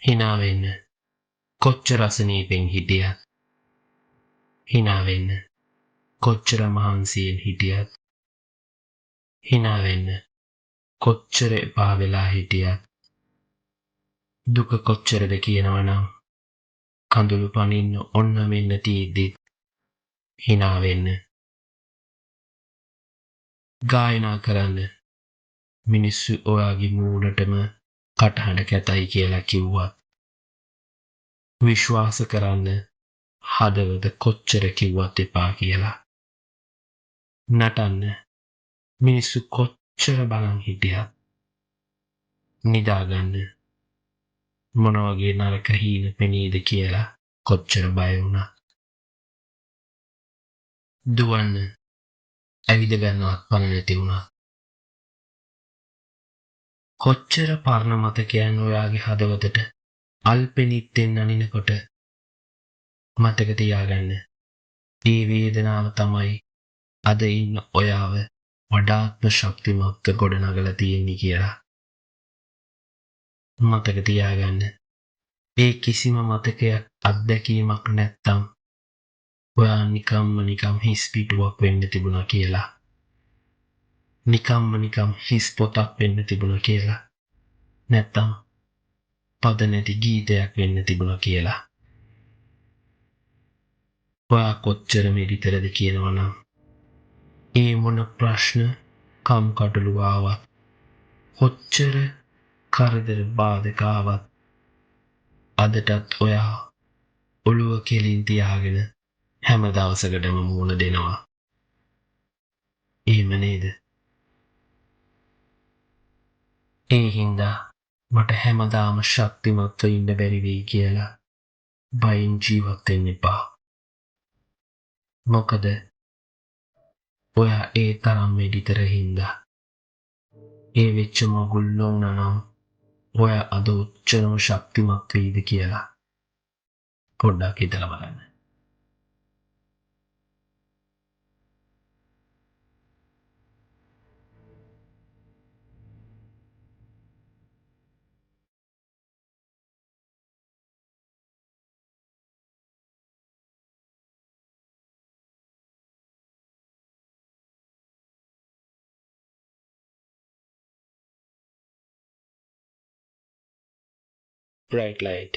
hina වෙන්න කොච්චර අසනීපෙන් හිටියත් hina වෙන්න කොච්චර මහන්සියෙන් හිටියත් hina වෙන්න කොච්චර එපා වෙලා හිටියත් දුක කොච්චරද කියනවනම් කඳුළු පනින්න ඔන්න මෙන්න තියෙද්දි hina වෙන්න ගායනා කරන්න මිනිස්සු ඔයාගේ මූණටම කටහඬ කැතයි කියලා කිව්වත් විශ්වාස කරන්න හදවත කොච්චර කිව්වත් එපා කියලා නටන්න මිනිස්සු කොච්චර බලන් හිටියත් නිදාගන්න මොන වගේ නරක හීන පෙනීද කියලා කොච්චර බය වුණා දුවන්න ඇවිද ගන්නවත් පණ නැති වුණා කොච්චර පරණ මතකයන් ඔයාගේ හදවතට අල්පෙනිත්තෙන් අනිනකොට මතක තියාගන්න මේ වේදනාව තමයි අද ඉන්න ඔයාව වඩාත්ම ශක්තිමත්ව ගොඩනගලා තියෙන්නේ කියලා මතක තියාගන්න ඒ කිසිම මතකයක් අත්දැකීමක් නැත්තම් ඔයා නිකම් හිස් පිටුවක් වෙන්න තිබුණා කියලා නිකම් හිස් පොතක් වෙන්න තිබුණා කියලා නැත්තම් පද නැති ගීතයක් වෙන්න තිබුණා කියලා ඔයා කොච්චර මෙඩිතරද කියනවනම් ඒ මොන ප්‍රශ්න කම්කටොළු ආවත් කොච්චර කරදර බාධක ආවත් අදටත් ඔයා ඔළුව කෙලින් තියාගෙන හැම දවසකටම මුණ දෙනවා එහෙම නේද ඒ හින්දා මට හැමදාම ශක්තිමත්ව ඉන්න බැරි වෙයි කියලා බයෙන් ජීවත් වෙන්න එපා මොකද ඔයා ඒ තරම් මෙඩිතර හින්දා ඒ වෙච්ච මගුල් නොවුනනම් ඔයා අද ඔච්චරම ශක්තිමත් වෙයිද කියලා පොඩ්ඩක් හිතලා බලන්න bright light